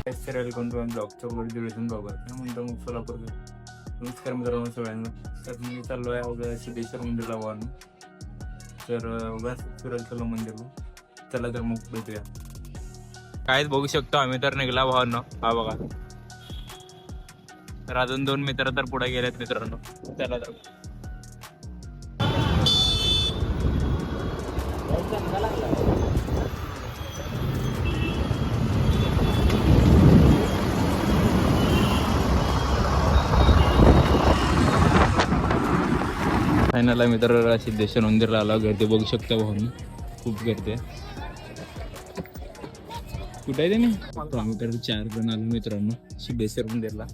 फिरायला कोण तुम्ही ब्लॉगच्या वगैरे ड्युरेशन ब्लॉगर काय म्हणतो मग सोलापूर. नमस्कार मित्रांनो सगळ्यांना. तर मी चाललो आहे अवघ्या सिद्धेश्वर मंदिरला वाहून. तर उगाच फिरायला चाललो मंदिरला. चला तर मग भेटूया. कायच बघू शकतो आम्ही तर निघला भावांनो. हा बघा. तर अजून 2 मित्र तर पुढे गेलेत मित्रांनो. चला तर फायनल मित्र सिद्धेश्वर मंदिरला आला. गर्दी बघू शकता भाऊ, खूप गर्दी आहे. कुठे आहे त्याने आम्ही तर 4 जण आलो मित्रांनो सिद्धेश्वर मंदिरला.